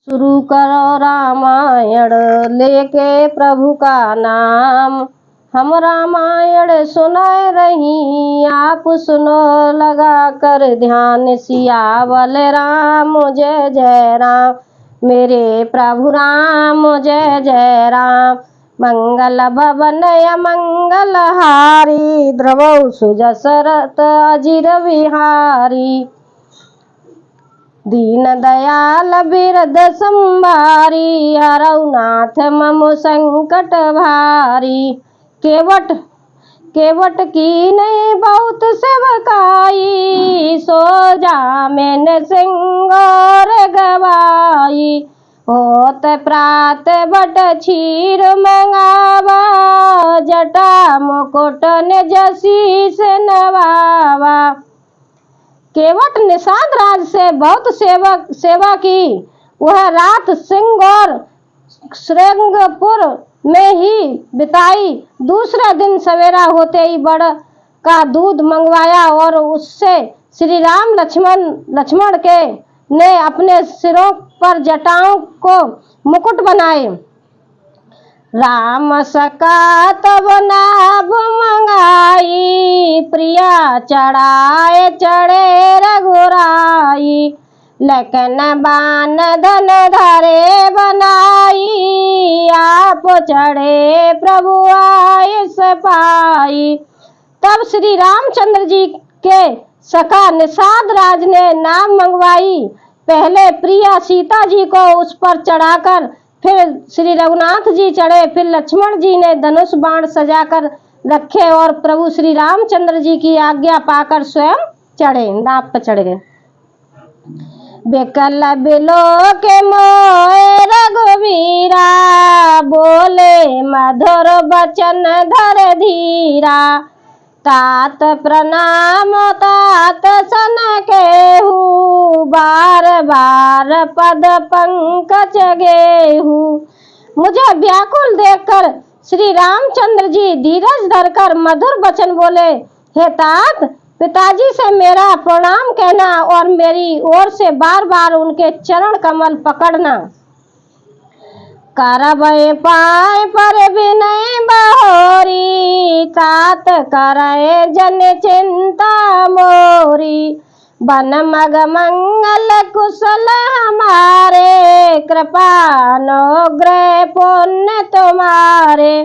शुरू करो रामायण लेके प्रभु का नाम। हम रामायण सुनाए रही, आप सुनो लगा कर ध्यान। सियावल राम जय जय राम, मेरे प्रभु राम जय जय राम। मंगल भवन मंगल हारी, द्रवौ सुजसरत अजिर विहारी। दीन दयाल बिरद संभारी, हरौ नाथ मम संकट भारी। केवट की नहीं बहुत सेवकाई, सो जा मैंने सिंगोर गवाई। होत प्रात बट क्षीर मंगावा, जटा मुकुट ने जसी से नवावा। केवट निषाद राज से बहुत सेवा की, वह रात सिंह और श्रृंगपुर में ही बिताई। दूसरे दिन सवेरा होते ही बड़ का दूध मंगवाया और उससे श्री राम लक्ष्मण के ने अपने सिरों पर जटाओं को मुकुट बनाए। राम सका तब नाभ मंगाई, प्रिया चढ़ाए चढ़े रघुराई। लखन बान धन धरे बनाई, आप चढ़े प्रभु आए सपाई। तब श्री रामचंद्र जी के सखा निषाद राज ने नाव मंगवाई। पहले प्रिया सीता जी को उस पर चढ़ाकर फिर श्री रघुनाथ जी चढ़े, फिर लक्ष्मण जी ने धनुष बाण सजाकर रखे और प्रभु श्री रामचंद्र जी की आज्ञा पाकर स्वयं चढ़े, नाव पर चढ़ गए। बेकल बिलो के मोए रघुवीरा, बोले मधुर बचन धर धीरा। तात प्रणाम तात सन केहू, बार बार पद पंकज गेहू। मुझे व्याकुल देखकर श्री रामचंद्र जी धीरज धरकर मधुर वचन बोले, हे तात, पिताजी से मेरा प्रणाम कहना और मेरी ओर से बार बार उनके चरण कमल पकड़ना। करबे पाए पर विनय बहोरी, तात करे जन चिंता मोरी। बन मग मंगल कुशल हमारे, कृपा अनुग्रह पुण्य तुम्हारे।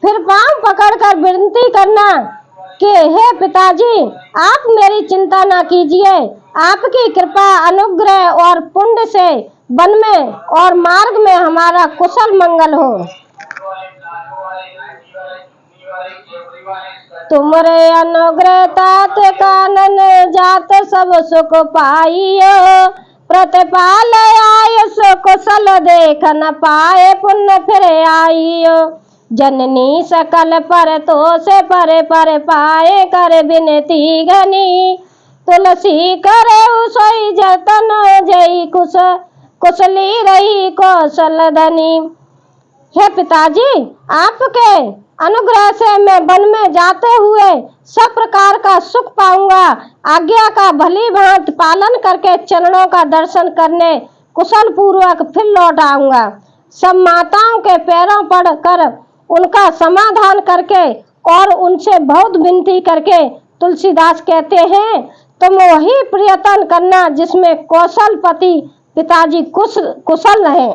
फिर पांव पकड़कर विनती करना कि हे पिताजी, आप मेरी चिंता ना कीजिए, आपकी कृपा अनुग्रह और पुण्य से वन में और मार्ग में हमारा कुशल मंगल हो। तुमरे अनुग्रह तात कानन जात सब सुख पाइयो। प्रतिपाल आयुष कुशल देख न पाए, पुण्य फिर आइयो। जननी सकल पर तो से परे पर पाए, कर बिनती घनी। तुलसी करे सोई जतन, जई कुशली रही कौशल धनी। हे पिताजी, आपके अनुग्रह से मैं वन में जाते हुए सब प्रकार का सुख पाऊंगा। आज्ञा का भली भांति पालन करके चरणों का दर्शन करने कुशल पूर्वक फिर लौट आऊंगा। सब माताओं के पैरों पड़ कर उनका समाधान करके और उनसे बहुत विनती करके तुलसीदास कहते हैं, तुम वही प्रयत्न करना जिसमें कौशल पति पिताजी कुशल रहे।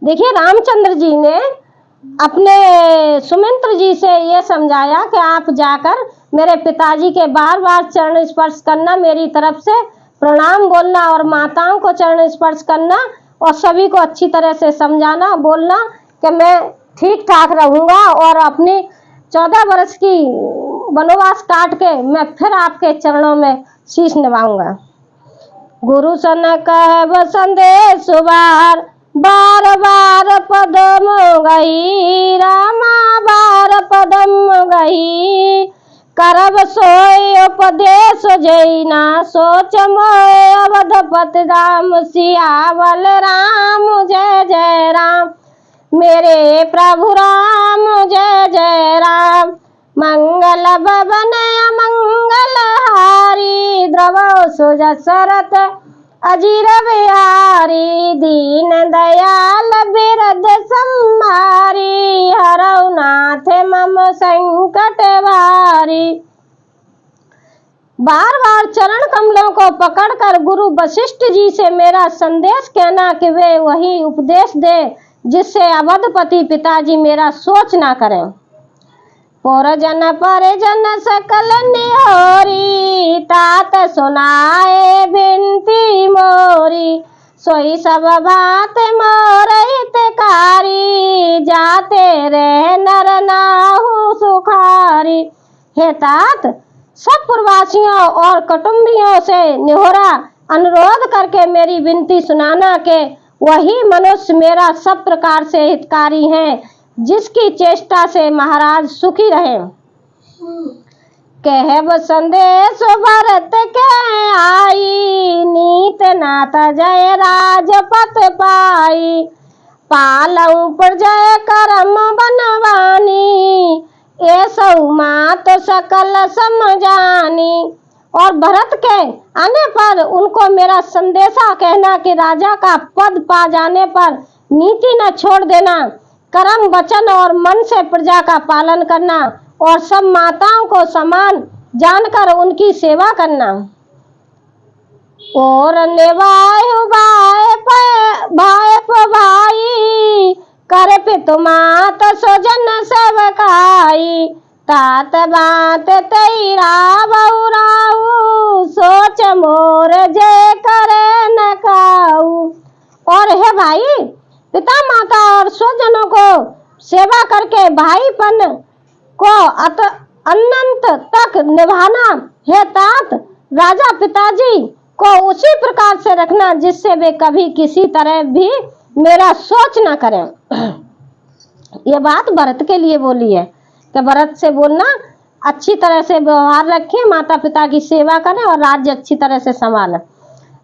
देखिए, रामचंद्र जी ने अपने सुमित्र जी से ये समझाया कि आप जाकर मेरे पिताजी के बार बार चरण स्पर्श करना, मेरी तरफ से प्रणाम बोलना और माताओं को चरण स्पर्श करना और सभी को अच्छी तरह से समझाना, बोलना कि मैं ठीक ठाक रहूंगा और अपनी 14 वर्ष की वनवास काट के मैं फिर आपके चरणों में शीश नवाऊंगा। गुरु सन कह संदेश बार, बार बार पदम गई, रामा बार पदम गई। करब सोय उपदेश जैना, सोच मोय अवधपति राम। सियावल राम जय जय राम, मेरे प्रभु राम जय जय राम। मंगल भवन मंगल हारी, द्रवौ सुजसरत अजिर विहारी। बार बार चरण कमलों को पकड़कर गुरु वशिष्ठ जी से मेरा संदेश कहना कि वे वही उपदेश दे जिससे अवधपति पिताजी मेरा सोच ना करें। पुरजन परिजन सकल निहोरी, तात सुनाए बिनती मोरी। सोई सब बात मोर हितकारी, जाते रे नर नाहु सुखारी। हे तात, सब पुरवासियों और कुटुंबियों से निहोरा अनुरोध करके मेरी विनती सुनाना के वही मनुष्य मेरा सब प्रकार से हितकारी हैं, जिसकी चेष्टा से महाराज सुखी रहे। कहब संदेश भरत के आई, नीत नाथ जय राजपथ पाई। पालऊ पर जय करम बनवानी, ऐसौ मात सकल समझानी। और भरत के आने पर उनको मेरा संदेशा कहना कि राजा का पद पा जाने पर नीति न छोड़ देना, कर्म वचन और मन से प्रजा का पालन करना और सब माताओं को समान जानकर उनकी सेवा करना। और निभाए भाई, कर पितु मात स्वजन सेवकाई। तात बात तेरा बहुराऊ, सोच मोर जय करे न काऊ। और हे भाई, पिता माता और स्वजनों को सेवा करके भाईपन को अनंत तक निभाना। हे तात, राजा पिताजी को उसी प्रकार से रखना जिससे वे कभी किसी तरह भी मेरा सोच ना करें। ये बात भरत के लिए बोली है कि भरत से बोलना अच्छी तरह से व्यवहार रखें, माता पिता की सेवा करें और राज्य अच्छी तरह से संभालें।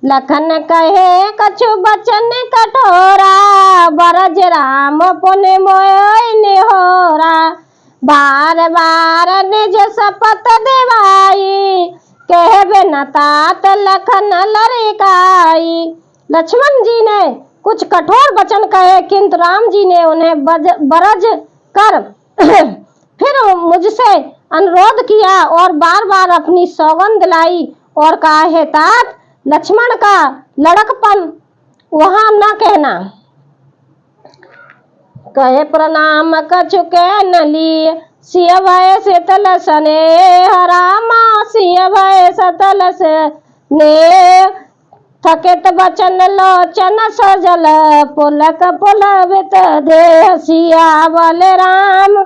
लखन कहे कछु बचन कठोरा, बरज राम पुनि मोय निहोरा। बार बार निज शपथ दिवाई, कहबे न तात लखन लड़काई। लक्ष्मण जी ने कुछ कठोर वचन कहे, किंतु राम जी ने उन्हें बरज कर फिर मुझसे अनुरोध किया और बार बार अपनी सौगंध दिलाई और कहा, हे तात, लक्ष्मण का लड़कपन वहां न कहना। कहे प्रणाम कछु कह न ली, सिय भय शीतल सने रामा। सिय भय शीतल सने, थकित बचन लोचन सजल। पुलक पुलवित देह सियावल राम।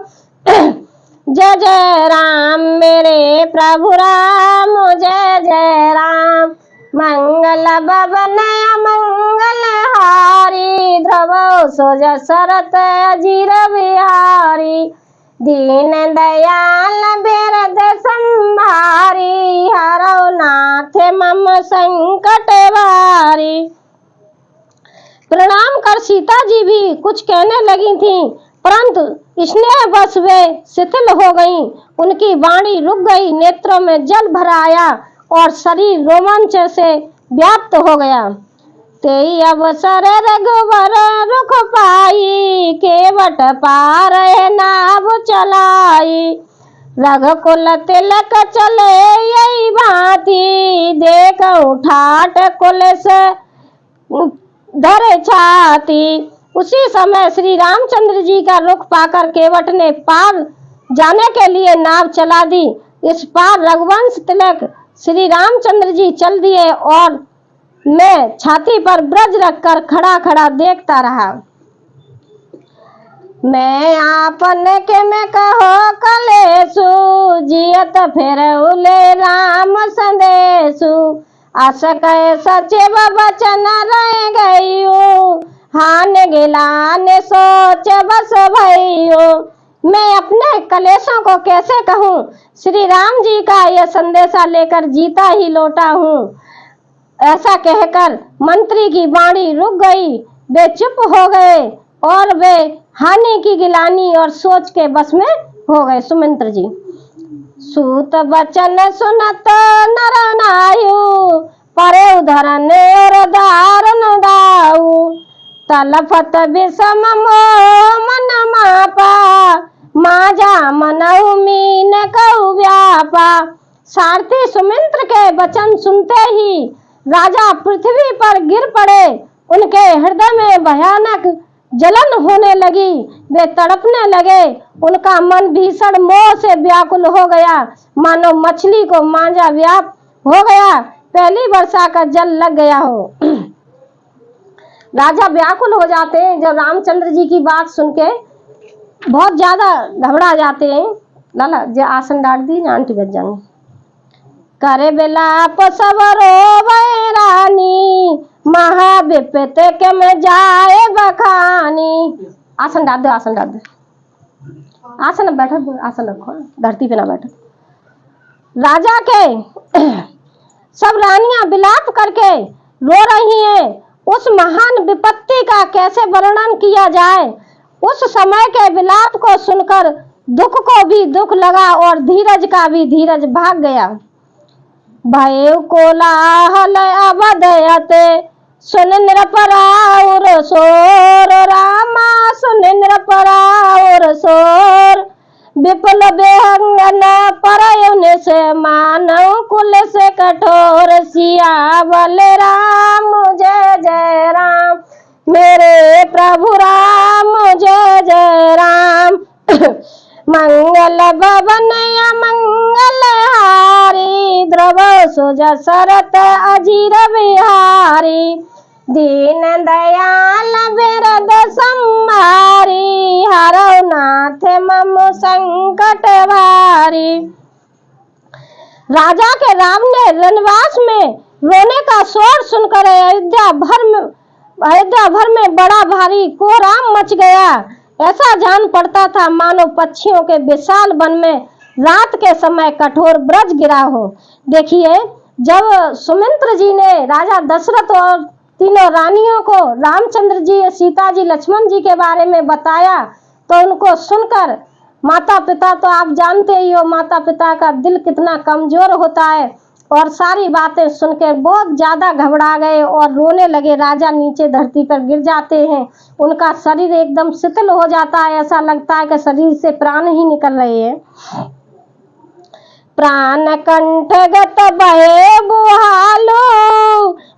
जय जय राम मेरे प्रभु राम, जय जय राम। मंगल भवन मंगल हारी, ध्रुव सोज सरत अजीर बिहारी। दीन दयाल बिरद संभारी, हरौ नाथ मम संकट भारी। प्रणाम कर सीता जी भी कुछ कहने लगी थीं, परंतु स्नेह बस वे शिथिल हो गईं। उनकी वाणी रुक गई, नेत्रों में जल भर आया और शरीर रोमांच से व्याप्त हो गया। तेई अवसर रघुवर रुख पाई, केवट पार नाव चलाई। रघुकुल तिलक चले यही भांति, देख ठाट कुलिस धर छाती। उसी समय श्री रामचंद्र जी का रुख पाकर केवट ने पार जाने के लिए नाव चला दी। इस पार रघुवंश तिलक श्री रामचंद्र जी चल दिए और मैं छाती पर ब्रज रखकर खड़ा खड़ा देखता रहा। मैं आपन के में कहो कलेसु, जियत फिर उले राम संदेशु। आस कहे सचिव वचन रह गईयो, हान गिलान सोच बस भइयो। मैं अपने कलेशों को कैसे कहूँ, श्री राम जी का यह संदेशा लेकर जीता ही लौटा हूँ। ऐसा कहकर मंत्री की वाणी रुक गई, वे चुप हो गए और वे हानि की गिलानी और सोच के बस में हो गए। सुमंत्र जी। सूत बचन सुनत नर नायु, परे उधरन और दारुन दाऊ। तलफत विषम मोह मन मापा, माजा मनऊ मीन कहु व्यापा। सारथी सुमिंद्र के वचन सुनते ही राजा पृथ्वी पर गिर पड़े। उनके हृदय में भयानक जलन होने लगी, वे तड़पने लगे। उनका मन भीषण मोह से व्याकुल हो गया, मानो मछली को मांझा व्याप हो गया, पहली वर्षा का जल लग गया हो। राजा व्याकुल हो जाते हैं जब रामचंद्र जी की बात सुन के, बहुत ज्यादा घबरा जाते हैं। लाला जो आसन डाल दी आंटी बच जाएंगे। करे बिलाप सब रोवे रानी, महाविपत के में जाए बखानी। आसन डाल दो, आसन डाल दो, आसन बैठो, आसन रखो, धरती पे ना बैठो। राजा के सब रानियां विलाप करके रो रही हैं। उस महान विपत्ति का कैसे वर्णन किया जाए। उस समय के विलाप को सुनकर दुख को भी दुख लगा और धीरज का भी धीरज भाग गया। भय कोलाहल अवधयते सुन निरपराउर सोर, रामा सुन निरपराउर सोर। विपुल बेहंगन परयुन से मानव कुल से कठोर, सियावल राम जय जय राम, मेरे प्रभु राम जय जय राम। मंगल भवन मंगल हारी, ध्रुव सुज सरत अजीर बिहारी। दीन दयाल बिरद संहारी, हरौ नाथ मम संकट भारी। राजा के राम ने वनवास में रोने का शोर सुनकर अयोध्या भर में बड़ा भारी कोहराम मच गया। ऐसा जान पड़ता था मानो पक्षियों के विशाल वन में रात के समय कठोर ब्रज गिरा हो। देखिए, जब सुमिंद्र जी ने राजा दशरथ और तीनों रानियों को रामचंद्र जी, सीता जी, लक्ष्मण जी के बारे में बताया तो उनको सुनकर माता पिता, तो आप जानते ही हो माता पिता का दिल कितना कमजोर होता है, और सारी बातें सुनकर बहुत ज्यादा घबरा गए और रोने लगे। राजा नीचे धरती पर गिर जाते हैं, उनका शरीर एकदम शिथिल हो जाता है, ऐसा लगता है कि शरीर से प्राण ही निकल रहे हैं। प्राण कंठगत बहे बुहालो,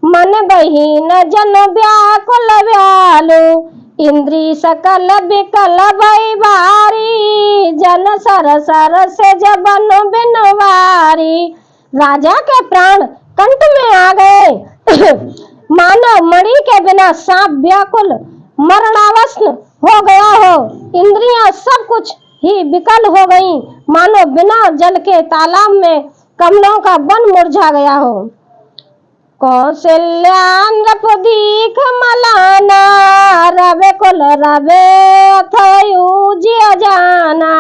मन बहीन जन व्याकुल व्यालो। इंद्री सकल बिकल भई भारी, जन सर सर से जबन बिनवारी। राजा के प्राण कंठ में आ गए। मानो मणि के बिना सांप व्याकुल मरणावस्थ हो गया हो। इंद्रियां सब कुछ ही विकल हो गईं, मानो बिना जल के तालाब में कमलों का वन मुरझा गया हो। कौशल्या नृप दीख मलाना, रवे कुल रवे अथयुज्य जाना।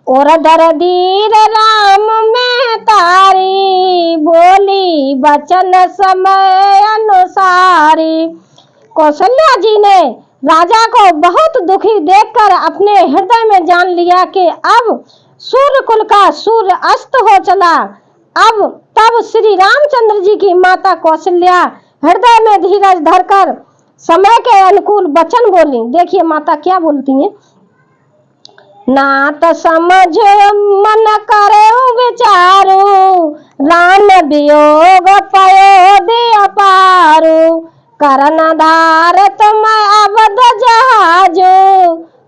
और दरदीर राम में तारी, बोली वचन समय अनुसारी। कौशल्या जी ने राजा को बहुत दुखी देखकर अपने हृदय में जान लिया कि अब सूर्य कुल का सूर्य अस्त हो चला। अब तब श्री रामचंद्र जी की माता कौशल्या हृदय में धीरज धरकर समय के अनुकूल वचन बोली। देखिए माता क्या बोलती हैं। नाथ समझ मन करे विचारू, राम वियोग पयोधि अपारू। करन धार तुम अवध जहाजो,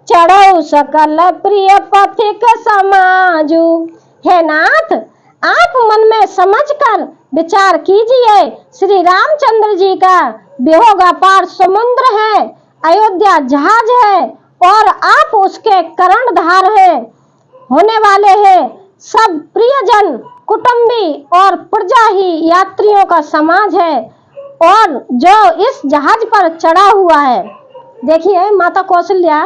चढ़ो सकल प्रिय पथिक समाजू। हे नाथ, आप मन में समझकर विचार कीजिए। श्री रामचंद्र जी का वियोग अपार समुद्र है, अयोध्या जहाज है, और आप उसके कर्णधार हैं, होने वाले हैं। सब प्रियजन, कुटुंबी और प्रजा ही यात्रियों का समाज है, और जो इस जहाज पर चढ़ा हुआ है। देखिए माता कौशल्या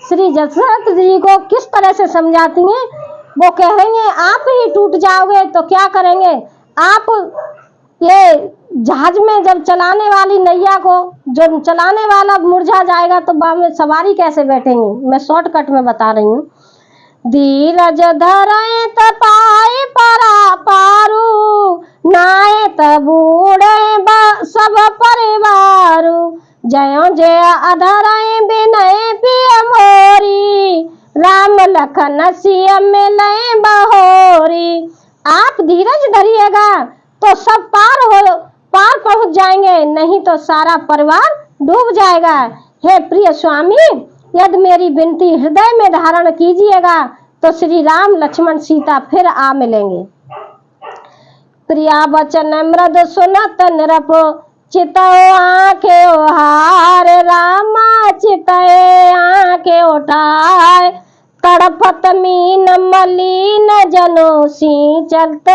श्री दशरथ जी को किस तरह से समझाती हैं। वो कह रही हैं आप ही टूट जाओगे तो क्या करेंगे। आप ये जहाज में जब चलाने वाली नैया को, जब चलाने वाला मुरझा जाएगा तो में सवारी कैसे बैठेंगी। मैं शॉर्टकट में बता रही हूँ। धीरज धरे तपाए परा पारू, नाए तबूढ़े सब परिवारू। जयो जय अधरे बिनय पिय मोरी, राम लखन सिय मिलय बहोरी। आप धीरज धरिएगा तो सब पार पहुंच जाएंगे, नहीं तो सारा परिवार डूब जाएगा। हे प्रिय स्वामी, यदि मेरी विनती हृदय में धारण कीजिएगा तो श्री राम लक्ष्मण सीता फिर आ मिलेंगे। प्रिया वचन मृद सुनत निरप चितओ आंखें ओहार, रामा चितए आंखें उठाए, तड़पत मीन मलिन जनो सी चलत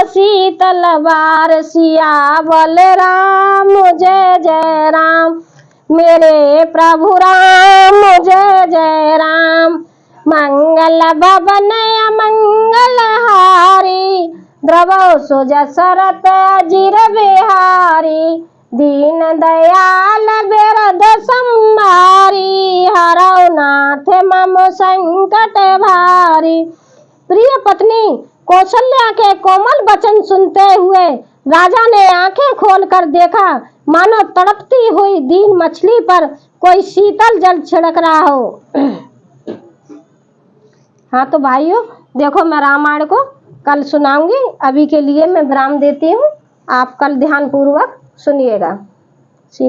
शीतल बार, सियावल राम जय जय राम, मेरे प्रभु राम जय जय राम। मंगल भवन अमंगल हारी, द्रवो सुजसरत अजिर बिहारी, दीन दयाल बिरद संभारी, हरौ नाथ मम संकट भारी। प्रिय पत्नी कौशल्या के कोमल वचन सुनते हुए राजा ने आंखें खोलकर देखा, मानो तड़पती हुई दीन मछली पर कोई शीतल जल छिड़क रहा हो। हाँ तो भाइयों, देखो मैं रामायण को कल सुनाऊंगी, अभी के लिए मैं विराम देती हूँ। आप कल ध्यान पूर्वक सुनिएगा।